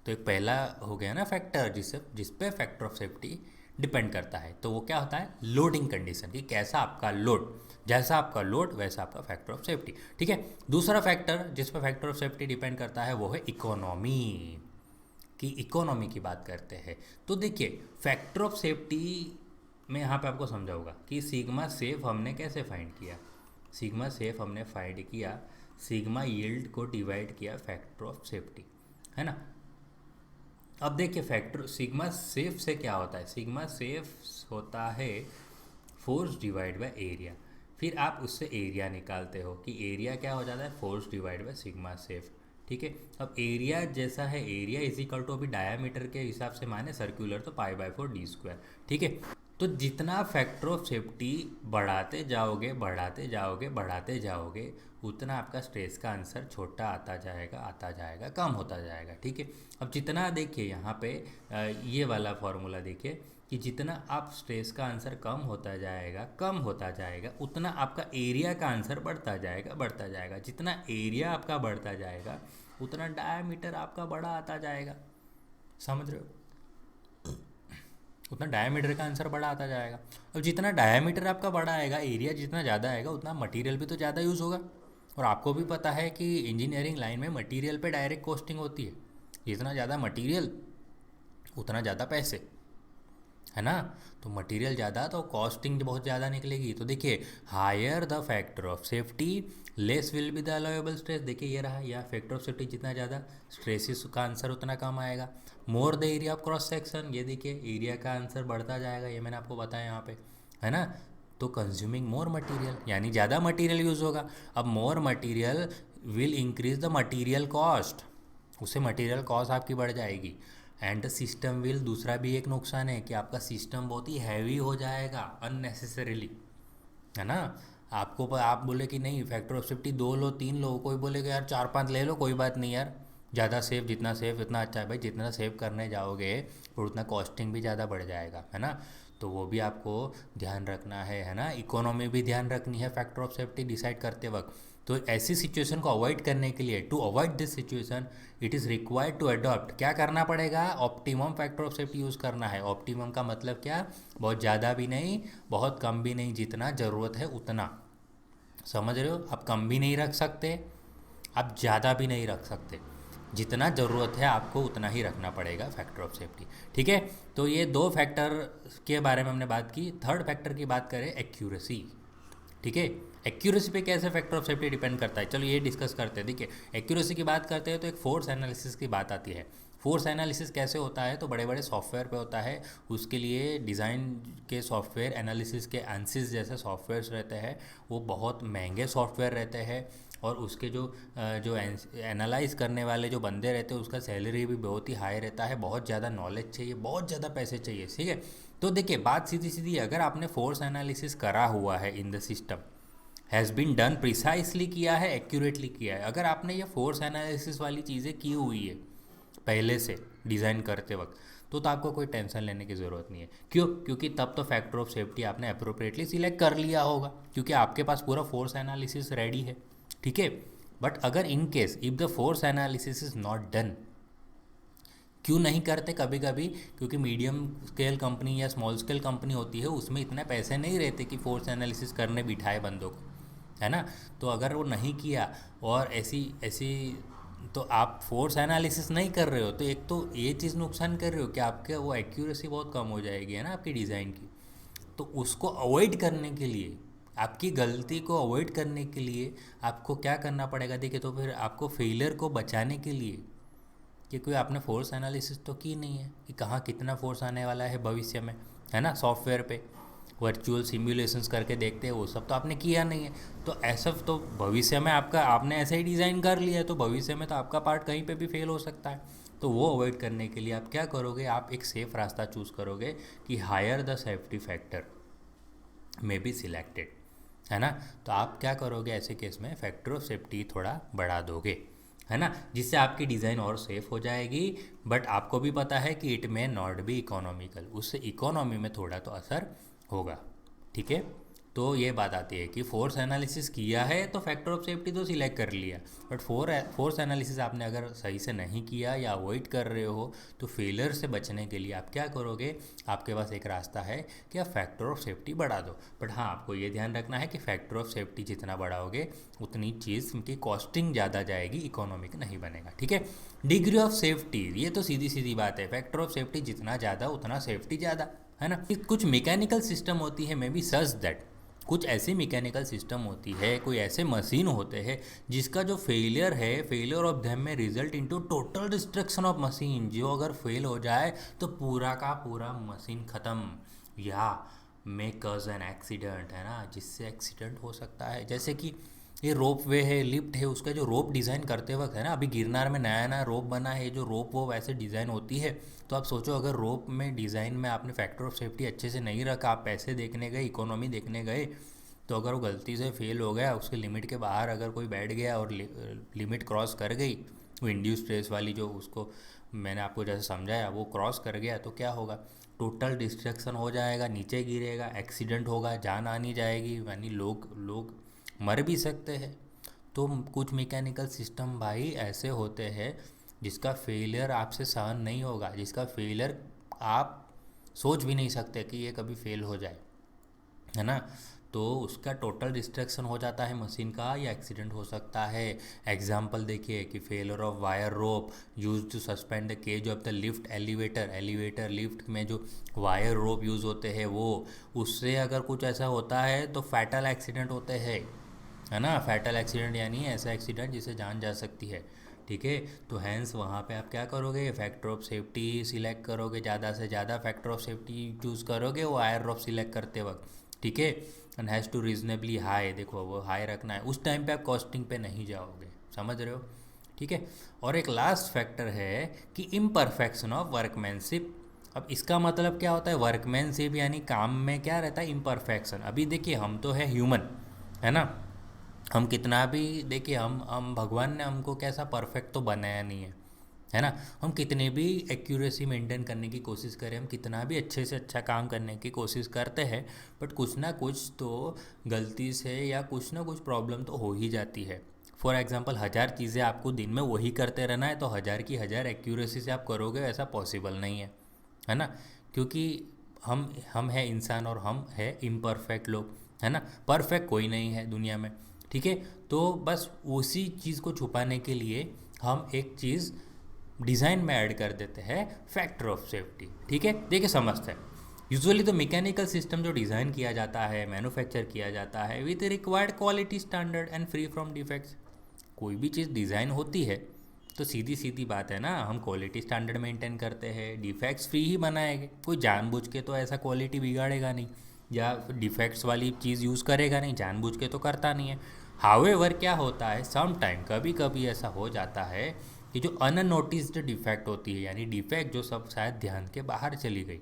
[SPEAKER 1] तो एक पहला हो गया ना फैक्टर जिस पे फैक्टर ऑफ सेफ्टी डिपेंड करता है, तो वो क्या होता है, लोडिंग कंडीशन, कि कैसा आपका लोड, जैसा आपका लोड वैसा आपका फैक्टर ऑफ सेफ्टी, ठीक है। दूसरा फैक्टर जिस पर फैक्टर ऑफ सेफ्टी डिपेंड करता है वो है इकोनॉमी, कि इकोनॉमी की बात करते हैं। तो देखिए फैक्टर ऑफ सेफ्टी में यहाँ पे आपको समझाऊंगा कि सिग्मा सेफ हमने कैसे फाइंड किया। सिग्मा सेफ हमने फाइंड किया, सिग्मा यील्ड को डिवाइड किया फैक्टर ऑफ सेफ्टी, है ना। अब देखिए फैक्टर सिग्मा सेफ से क्या होता है, सिग्मा सेफ होता है फोर्स डिवाइड बाय एरिया। फिर आप उससे एरिया निकालते हो कि एरिया क्या हो जाता है, force divide by sigma safe, ठीक है। अब एरिया जैसा है, एरिया इज इक्वल टू अभी डायामीटर के हिसाब से माने सर्कुलर तो π/4d², ठीक है। तो जितना फैक्टर ऑफ सेफ्टी बढ़ाते जाओगे बढ़ाते जाओगे बढ़ाते जाओगे उतना आपका स्ट्रेस का आंसर छोटा आता जाएगा कम होता जाएगा, ठीक है। अब जितना देखिए यहाँ पे ये वाला फॉर्मूला देखिए कि जितना आप स्ट्रेस का आंसर कम होता जाएगा उतना आपका एरिया का आंसर बढ़ता जाएगा। जितना एरिया आपका बढ़ता जाएगा उतना डायामीटर आपका बड़ा आता जाएगा, समझ रहे हो। उतना डायामीटर का आंसर बड़ा आता जाएगा। और जितना डायामीटर आपका बड़ा आएगा, एरिया जितना ज़्यादा आएगा, उतना मटेरियल भी तो ज़्यादा यूज़ होगा। और आपको भी पता है कि इंजीनियरिंग लाइन में मटेरियल पे डायरेक्ट कॉस्टिंग होती है। जितना ज़्यादा मटेरियल उतना ज़्यादा पैसे, है ना। तो मटेरियल ज़्यादा तो कॉस्टिंग बहुत ज़्यादा निकलेगी। तो देखिए higher the factor of safety less will be the allowable stress. देखिए ये रहा, या फैक्टर ऑफ सेफ्टी जितना ज़्यादा स्ट्रेसिस का आंसर उतना कम आएगा। More the area of cross section, ये देखिए एरिया का आंसर बढ़ता जाएगा, ये मैंने आपको बताया यहाँ पे, है ना। तो कंज्यूमिंग मोर मटेरियल, यानी ज़्यादा मटेरियल यूज़ होगा। अब मोर material will increase the material cost, उससे मटेरियल कॉस्ट आपकी बढ़ जाएगी। एंड द सिस्टम विल, दूसरा भी एक नुकसान है कि आपका सिस्टम बहुत ही हैवी हो जाएगा अननेसेसरीली, है ना। आप बोले कि नहीं फैक्टर ऑफ सेफ्टी 2 लो 3 लो, कोई बोलेगा यार 4-5 ले लो, कोई बात नहीं यार, ज़्यादा सेफ, जितना सेफ उतना अच्छा है भाई। जितना सेव करने जाओगे और उतना कॉस्टिंग भी ज़्यादा बढ़ जाएगा, है ना। तो वो भी आपको ध्यान रखना है ना। इकोनॉमी भी ध्यान रखनी है फैक्टर ऑफ सेफ्टी डिसाइड करते वक्त। तो ऐसी सिचुएशन को अवॉइड करने के लिए, to avoid this situation it is required to adopt, क्या करना पड़ेगा, optimum factor of safety use करना है। ऑप्टिमम का मतलब क्या, बहुत ज़्यादा भी नहीं बहुत कम भी नहीं, जितना ज़रूरत है उतना, समझ रहे हो। आप कम भी नहीं रख सकते, आप ज़्यादा भी नहीं रख सकते, जितना ज़रूरत है आपको उतना ही रखना पड़ेगा फैक्टर ऑफ सेफ्टी, ठीक है। तो ये 2 फैक्टर के बारे में हमने बात की। थर्ड फैक्टर की बात करें एक्यूरेसी, ठीक है। एक्यूरेसी पे कैसे फैक्टर ऑफ सेफ्टी डिपेंड करता है, चलो ये डिस्कस करते हैं। देखिए एक्यूरेसी की बात करते हैं तो एक फोर्स एनालिसिस की बात आती है। फोर्स एनालिसिस कैसे होता है, तो बड़े बड़े सॉफ्टवेयर पे होता है। उसके लिए डिज़ाइन के सॉफ्टवेयर, एनालिसिस के ANSYS जैसे सॉफ्टवेयर्स रहते हैं, वो बहुत महंगे सॉफ्टवेयर रहते हैं। और उसके जो एनालाइज करने वाले जो बंदे रहते हैं उसका सैलरी भी बहुत ही हाई रहता है, बहुत ज़्यादा नॉलेज चाहिए, बहुत ज़्यादा पैसे चाहिए, ठीक है। तो देखिए बात सीधी सीधी, अगर आपने फोर्स एनालिसिस करा हुआ है in the system, has been done, precisely किया है, एक्यूरेटली किया है, अगर आपने ये फोर्स एनालिसिस वाली चीज़ें की हुई है पहले से डिज़ाइन करते वक्त, तो आपको कोई टेंशन लेने की ज़रूरत नहीं है। क्यों, क्योंकि तब तो फैक्टर ऑफ सेफ्टी आपने अप्रोप्रिएटली सिलेक्ट कर लिया होगा, क्योंकि आपके पास पूरा फोर्स एनालिसिस रेडी है, ठीक है। बट अगर in case if the force analysis is not done, क्यों नहीं करते कभी कभी? क्योंकि मीडियम स्केल कंपनी या स्मॉल स्केल कंपनी होती है, उसमें इतने पैसे नहीं रहते कि फोर्स एनालिसिस करने बिठाए बंदों को, है ना। तो अगर वो नहीं किया और ऐसी ऐसी, तो आप फोर्स एनालिसिस नहीं कर रहे हो, तो एक तो ये चीज़ नुकसान कर रहे हो कि आपके वो एक्यूरेसी बहुत कम हो जाएगी, है ना, आपकी डिज़ाइन की। तो उसको अवॉइड करने के लिए, आपकी गलती को अवॉइड करने के लिए आपको क्या करना पड़ेगा? देखिए, तो फिर आपको फेलियर को बचाने के लिए, क्योंकि आपने फोर्स एनालिसिस तो की नहीं है कि कहाँ कितना फोर्स आने वाला है भविष्य में, है ना, सॉफ्टवेयर पे वर्चुअल सिमुलेशंस करके देखते हैं, वो सब तो आपने किया नहीं है। तो ऐसा तो भविष्य में आपका, आपने ऐसे ही डिज़ाइन कर लिया है तो भविष्य में तो आपका पार्ट कहीं पे भी फेल हो सकता है। तो वो अवॉइड करने के लिए आप क्या करोगे? आप एक सेफ़ रास्ता चूज़ करोगे कि higher the safety factor may be selected, है ना। तो आप क्या करोगे ऐसे केस में? फैक्टर ऑफ सेफ्टी थोड़ा बढ़ा दोगे, है ना, जिससे आपकी डिज़ाइन और सेफ हो जाएगी। बट आपको भी पता है कि it may not be economical, उससे इकोनॉमी में थोड़ा तो असर होगा, ठीक है। तो ये बात आती है कि फोर्स एनालिसिस किया है तो फैक्टर ऑफ सेफ्टी तो सिलेक्ट कर लिया, बट फोर्स एनालिसिस आपने अगर सही से नहीं किया या अवॉइड कर रहे हो, तो फेलियर से बचने के लिए आप क्या करोगे? आपके पास एक रास्ता है कि आप फैक्टर ऑफ सेफ्टी बढ़ा दो। बट हाँ, आपको ये ध्यान रखना है कि फैक्टर ऑफ सेफ्टी जितना बढ़ाओगे उतनी चीज़ की कॉस्टिंग ज़्यादा जाएगी, इकोनॉमिक नहीं बनेगा, ठीक है। डिग्री ऑफ सेफ्टी, ये तो सीधी सीधी बात है, फैक्टर ऑफ सेफ्टी जितना ज़्यादा उतना सेफ्टी ज़्यादा, है ना। कुछ मैकेनिकल सिस्टम होती है, मे बी सच दैट, कुछ ऐसी मैकेनिकल सिस्टम होती है, कोई ऐसे मशीन होते हैं जिसका जो फेलियर है, फेलियर ऑफ देम में result into total destruction of machine. जो अगर फेल हो जाए तो पूरा का पूरा मशीन ख़त्म, या मे कॉज एन एक्सीडेंट, है ना, जिससे एक्सीडेंट हो सकता है। जैसे कि ये रोप वे है, लिफ्ट है, उसका जो रोप डिज़ाइन करते वक्त, है ना, अभी गिरनार में नया नया रोप बना है, जो रोप वो वैसे डिज़ाइन होती है। तो आप सोचो, अगर रोप में डिज़ाइन में आपने फैक्टर ऑफ सेफ्टी अच्छे से नहीं रखा, आप पैसे देखने गए, इकोनॉमी देखने गए, तो अगर वो गलती से फेल हो गया, उसके लिमिट के बाहर अगर कोई बैठ गया और लिमिट क्रॉस कर गई, वो इंड्यूस स्ट्रेस वाली जो, उसको मैंने आपको जैसे समझाया, वो क्रॉस कर गया, तो क्या होगा? टोटल डिस्ट्रक्शन हो जाएगा, नीचे गिरेगा, एक्सीडेंट होगा, जान आनी जाएगी, यानी लोग लोग मर भी सकते हैं। तो कुछ मैकेनिकल सिस्टम भाई ऐसे होते हैं जिसका फेलियर आपसे सहन नहीं होगा, जिसका फेलियर आप सोच भी नहीं सकते कि ये कभी फेल हो जाए, है ना। तो उसका टोटल डिस्ट्रक्शन हो जाता है मशीन का, या एक्सीडेंट हो सकता है। एग्जाम्पल देखिए कि failure of wire rope use to suspend the cage of the lift elevator, elevator lift में जो वायर रोप यूज़ होते हैं वो, उससे अगर कुछ ऐसा होता है तो फैटल एक्सीडेंट होते हैं, है ना। फैटल एक्सीडेंट यानी ऐसा एक्सीडेंट जिससे जान जा सकती है, ठीक है। तो हैंस वहाँ पे आप क्या करोगे? फैक्टर ऑफ सेफ्टी सिलेक्ट करोगे, ज़्यादा से ज़्यादा फैक्टर ऑफ सेफ्टी चूज़ करोगे वो वायर रोप सिलेक्ट करते वक्त, ठीक है। And has to reasonably high, देखो वो हाई रखना है, उस टाइम पे आप कॉस्टिंग पे नहीं जाओगे, समझ रहे हो, ठीक है। और एक लास्ट फैक्टर है कि इम्परफेक्शन ऑफ वर्कमैनशिप। अब इसका मतलब क्या होता है? वर्कमैनशिप यानी काम में क्या रहता है? इम्परफेक्शन। अभी देखिए, हम तो है ह्यूमन, है ना, हम कितना भी देखिए, हम भगवान ने हमको कैसा परफेक्ट तो बनाया नहीं है ना। हम कितने भी एक्यूरेसी मेंटेन करने की कोशिश करें, हम कितना भी अच्छे से अच्छा काम करने की कोशिश करते हैं, बट कुछ ना कुछ तो गलती से या कुछ ना कुछ प्रॉब्लम तो हो ही जाती है। फॉर एग्जांपल, 1000 चीज़ें आपको दिन में वही करते रहना है तो 1000 की 1000 एक्यूरेसी से आप करोगे, ऐसा पॉसिबल नहीं है ना। क्योंकि हम है इंसान और हम है इम्परफेक्ट लोग, है ना। परफेक्ट कोई नहीं है दुनिया में, ठीक है। तो बस उसी चीज़ को छुपाने के लिए हम एक चीज़ डिज़ाइन में ऐड कर देते हैं, फैक्टर ऑफ सेफ्टी, ठीक है। देखिए, समझते हैं। यूजुअली तो मैकेनिकल सिस्टम जो डिज़ाइन किया जाता है, मैन्युफैक्चर किया जाता है with required quality standard and free from defects. कोई भी चीज़ डिज़ाइन होती है तो सीधी सीधी बात है ना, हम क्वालिटी स्टैंडर्ड मेंटेन करते हैं, डिफेक्ट्स फ्री ही बनाएंगे। कोई जानबूझ के तो ऐसा क्वालिटी बिगाड़ेगा नहीं या डिफेक्ट्स वाली चीज़ यूज़ करेगा नहीं, जानबूझ के तो करता नहीं है। हाउएवर क्या होता है, सम टाइम कभी कभी ऐसा हो जाता है कि जो अननोटिस्ड डिफेक्ट होती है, यानी डिफेक्ट जो सब शायद ध्यान के बाहर चली गई,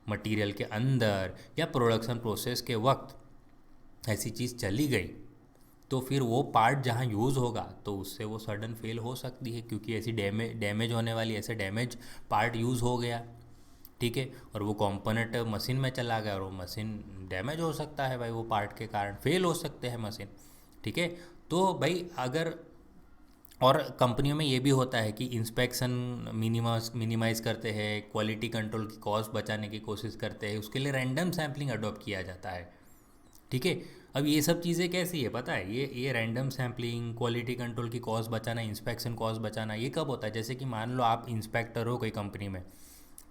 [SPEAKER 1] मटेरियल के अंदर या प्रोडक्शन प्रोसेस के वक्त ऐसी चीज़ चली गई, तो फिर वो पार्ट जहाँ यूज़ होगा तो उससे वो सडन फेल हो सकती है, क्योंकि ऐसी डैमेज होने वाली, ऐसे डैमेज पार्ट यूज़ हो गया, ठीक है। और वो कंपोनेंट मशीन में चला गया और वो मशीन डैमेज हो सकता है भाई, वो पार्ट के कारण फेल हो सकते हैं मशीन, ठीक है। तो भाई, अगर और कंपनियों में ये भी होता है कि इंस्पेक्शन मिनिमाइज करते हैं, क्वालिटी कंट्रोल की कॉस्ट बचाने की कोशिश करते हैं, उसके लिए रैंडम सैम्पलिंग अडॉप्ट किया जाता है। ठीक है। अब ये सब चीज़ें कैसी है पता है, ये रैंडम सैम्पलिंग, क्वालिटी कंट्रोल की कॉस्ट बचाना, इंस्पेक्शन कॉस्ट बचाना, ये कब होता है? जैसे कि मान लो आप इंस्पेक्टर हो कोई कंपनी में,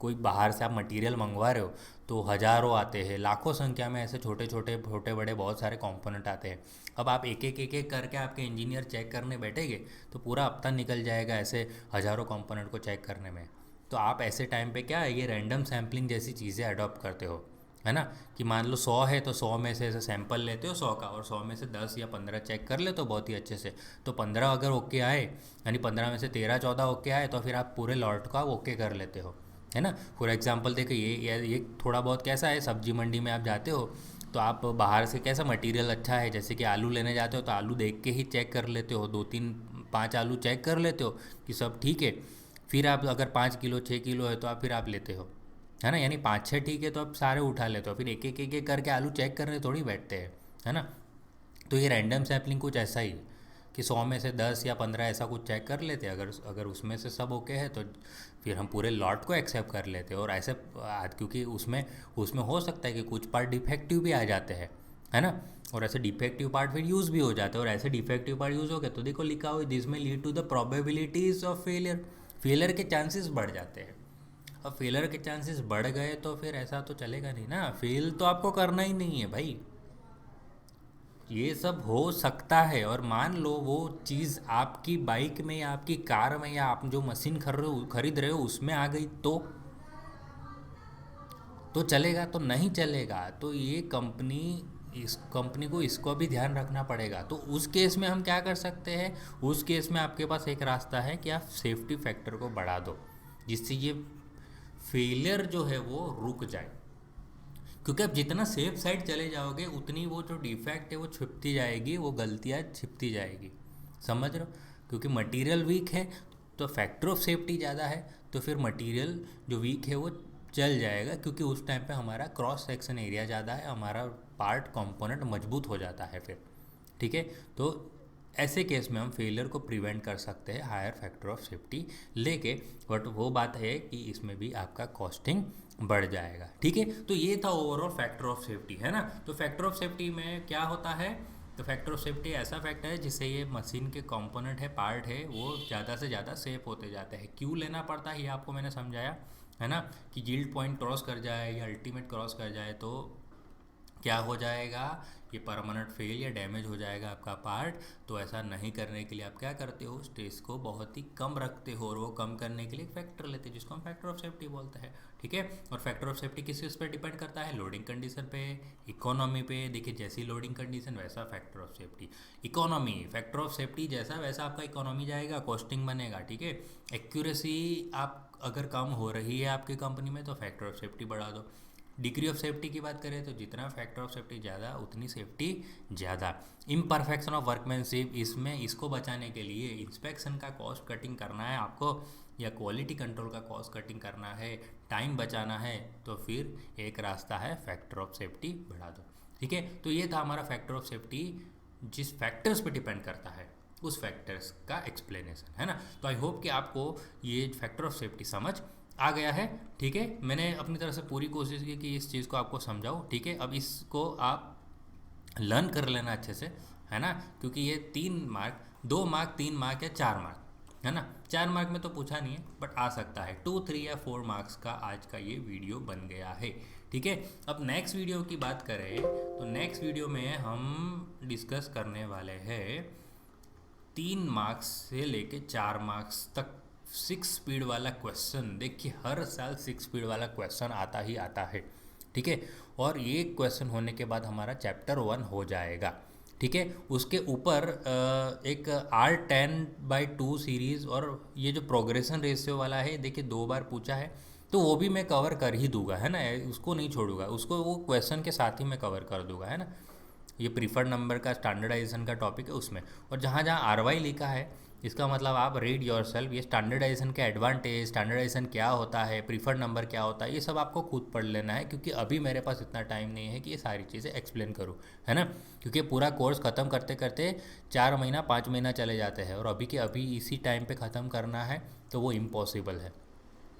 [SPEAKER 1] कोई बाहर से आप मटेरियल मंगवा रहे हो, तो हज़ारों आते हैं, लाखों संख्या में ऐसे छोटे छोटे छोटे बड़े बहुत सारे कंपोनेंट आते हैं। अब आप एक एक करके आपके इंजीनियर चेक करने बैठेंगे तो पूरा हफ्ता निकल जाएगा ऐसे हज़ारों कंपोनेंट को चेक करने में। तो आप ऐसे टाइम पे क्या है, ये रैंडम सैम्पलिंग जैसी चीज़ें अडॉप्ट करते हो, है ना? कि मान लो 100 है तो 100 में से ऐसे सैंपल लेते हो 100 का, और 100 में से 10 या 15 चेक कर ले तो बहुत ही अच्छे से। तो 15 अगर ओके आए, यानी 15 में से 13-14 ओके आए, तो फिर आप पूरे लॉट का ओके कर लेते हो, है ना? फॉर एग्जांपल देखो, ये थोड़ा बहुत कैसा है, सब्जी मंडी में आप जाते हो तो आप बाहर से कैसा मटेरियल अच्छा है, जैसे कि आलू लेने जाते हो तो आलू देख के ही चेक कर लेते हो, 2-3-5 आलू चेक कर लेते हो कि सब ठीक है। फिर आप अगर 5 किलो 6 किलो है तो आप फिर आप लेते हो, है ना? यानी 5-6 ठीक है तो आप सारे उठा लेते हो, फिर एक एक करके आलू चेक करने थोड़ी बैठते हैं, है ना? तो ये रैंडम सैम्पलिंग कुछ ऐसा ही है कि 100 में से 10 या 15 ऐसा कुछ चेक कर लेते हैं, अगर अगर उसमें से सब ओके है तो फिर हम पूरे लॉट को एक्सेप्ट कर लेते हैं। और ऐसे क्योंकि उसमें उसमें हो सकता है कि कुछ पार्ट डिफेक्टिव भी आ जाते हैं, है ना? और ऐसे डिफेक्टिव पार्ट फिर यूज़ भी हो जाते हैं, और ऐसे डिफेक्टिव पार्ट यूज़ हो गए तो देखो लिखा हुआ, this may lead to the probabilities of failure, failure के चांसेस बढ़ जाते हैं। अब फेलियर के चांसेस बढ़ गए तो फिर ऐसा तो चलेगा नहीं ना, फेल तो आपको करना ही नहीं है भाई। ये सब हो सकता है, और मान लो वो चीज़ आपकी बाइक में या आपकी कार में या आप जो मशीन खरीद रहे हो उसमें आ गई तो चलेगा, तो नहीं चलेगा। तो ये कंपनी, इस कंपनी को इसको भी ध्यान रखना पड़ेगा। तो उस केस में हम क्या कर सकते हैं, उस केस में आपके पास एक रास्ता है कि आप सेफ्टी फैक्टर को बढ़ा दो, जिससे ये फेलियर जो है वो रुक जाए। क्योंकि आप जितना सेफ साइड चले जाओगे उतनी वो जो डिफेक्ट है वो छिपती जाएगी, वो गलतियाँ छिपती जाएगी, समझ रहे हो? क्योंकि मटेरियल वीक है तो फैक्टर ऑफ सेफ्टी ज़्यादा है, तो फिर मटेरियल जो वीक है वो चल जाएगा, क्योंकि उस टाइम पे हमारा क्रॉस सेक्शन एरिया ज़्यादा है, हमारा पार्ट कंपोनेंट मजबूत हो जाता है फिर। ठीक है। तो ऐसे केस में हम फेलियर को प्रिवेंट कर सकते हैं हायर फैक्टर ऑफ सेफ्टी लेके, बट वो बात है कि इसमें भी आपका कॉस्टिंग बढ़ जाएगा। ठीक है। तो ये था ओवरऑल फैक्टर ऑफ सेफ्टी, है ना? तो फैक्टर ऑफ सेफ्टी में क्या होता है, तो फैक्टर ऑफ सेफ्टी ऐसा फैक्टर है जिससे ये मशीन के कंपोनेंट है, पार्ट है, वो ज़्यादा से ज़्यादा सेफ होते जाते हैं। क्यों लेना पड़ता है ये आपको मैंने समझाया, है ना? कि यील्ड पॉइंट क्रॉस कर जाए या अल्टीमेट क्रॉस कर जाए तो क्या हो जाएगा, ये परमानेंट फेल या डैमेज हो जाएगा आपका पार्ट। तो ऐसा नहीं करने के लिए आप क्या करते हो, स्ट्रेस को बहुत ही कम रखते हो, और वो कम करने के लिए फैक्टर लेते हैं जिसको हम फैक्टर ऑफ सेफ्टी बोलते हैं। ठीक है। और फैक्टर ऑफ सेफ्टी किस चीज़ पर डिपेंड करता है, लोडिंग कंडीशन पे, इकोनॉमी पे। देखिए जैसी लोडिंग कंडीशन वैसा factor of safety. Economy, factor of safety जैसा वैसा आपका इकोनॉमी जाएगा, कॉस्टिंग बनेगा। ठीक है। एक्यूरेसी आप अगर कम हो रही है आपकी कंपनी में तो फैक्टर ऑफ सेफ्टी बढ़ा दो। डिग्री ऑफ सेफ्टी की बात करें तो जितना फैक्टर ऑफ सेफ्टी ज़्यादा उतनी सेफ्टी ज़्यादा। इम्परफेक्शन ऑफ वर्कमैनशिप, इसमें इसको बचाने के लिए इंस्पेक्शन का कॉस्ट कटिंग करना है आपको, या क्वालिटी कंट्रोल का कॉस्ट कटिंग करना है, टाइम बचाना है, तो फिर एक रास्ता है फैक्टर ऑफ सेफ्टी बढ़ा दो। ठीक है। तो ये था हमारा फैक्टर ऑफ सेफ्टी, जिस फैक्टर्स पे डिपेंड करता है उस फैक्टर्स का एक्सप्लेनेशन, है ना? तो आई होप कि आपको ये फैक्टर ऑफ सेफ्टी समझ आ गया है। ठीक है। मैंने अपनी तरफ से पूरी कोशिश की कि इस चीज़ को आपको समझाऊँ। ठीक है। अब इसको आप लर्न कर लेना अच्छे से, है ना? क्योंकि ये 3 मार्क, 2 मार्क, 3 मार्क या 4 मार्क, है ना? 4 मार्क में तो पूछा नहीं है बट आ सकता है, 2, 3 या 4 मार्क्स का आज का ये वीडियो बन गया है। ठीक है। अब नेक्स्ट वीडियो की बात करें तो नेक्स्ट वीडियो में हम डिस्कस करने वाले हैं 3 मार्क्स से लेके 4 मार्क्स तक 6 स्पीड वाला क्वेश्चन। देखिए हर साल 6 स्पीड वाला क्वेश्चन आता ही आता है। ठीक है। और ये क्वेश्चन होने के बाद हमारा चैप्टर 1 हो जाएगा। ठीक है। उसके ऊपर एक R10/2 सीरीज़, और ये जो प्रोग्रेशन रेशियो वाला है देखिए 2 बार पूछा है, तो वो भी मैं कवर कर ही दूंगा, है ना? उसको नहीं छोड़ूंगा, उसको वो क्वेश्चन के साथ ही मैं कवर कर दूंगा, है ना? ये प्रीफर्ड नंबर का स्टैंडर्डाइजेशन का टॉपिक है उसमें। और जहाँ जहाँ आरवाई लिखा है इसका मतलब आप रीड योरसेल्फ, ये स्टैंडर्डाइजेशन के एडवांटेज, स्टैंडर्डाइजेशन क्या होता है, प्रीफर्ड नंबर क्या होता है, ये सब आपको खुद पढ़ लेना है, क्योंकि अभी मेरे पास इतना टाइम नहीं है कि ये सारी चीज़ें एक्सप्लेन करूँ, है ना। क्योंकि पूरा कोर्स ख़त्म करते करते 4 महीना 5 महीना चले जाते हैं, और अभी के अभी इसी टाइम पे ख़त्म करना है तो वो इम्पॉसिबल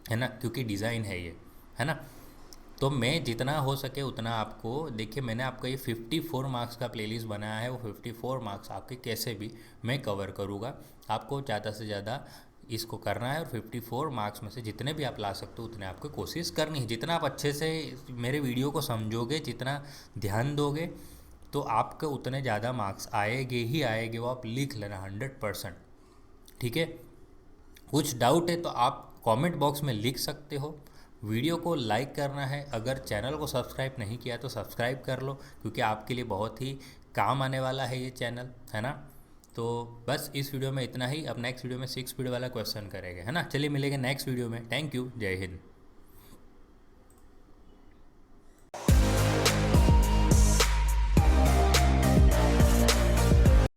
[SPEAKER 1] है ना, क्योंकि डिज़ाइन है ये, है ना। तो मैं जितना हो सके उतना आपको, देखिए मैंने आपका ये 54 मार्क्स का प्लेलिस्ट बनाया है, वो 54 मार्क्स आपके कैसे भी मैं कवर करूँगा। आपको ज़्यादा से ज़्यादा इसको करना है, और 54 मार्क्स में से जितने भी आप ला सकते हो उतने आपको कोशिश करनी है। जितना आप अच्छे से मेरे वीडियो को समझोगे, जितना ध्यान दोगे, तो आपके उतने ज़्यादा मार्क्स आएंगे ही आएंगे, वो आप लिख लेना 100%। ठीक है, कुछ डाउट है तो आप कमेंट बॉक्स में लिख सकते हो। वीडियो को लाइक करना है, अगर चैनल को सब्सक्राइब नहीं किया तो सब्सक्राइब कर लो, क्योंकि आपके लिए बहुत ही काम आने वाला है ये चैनल, है ना। तो बस इस वीडियो में इतना ही, अब नेक्स्ट वीडियो में 6 स्पीड वाला क्वेश्चन करेंगे, है ना। चलिए मिलेंगे नेक्स्ट वीडियो में। थैंक यू, जय हिंद।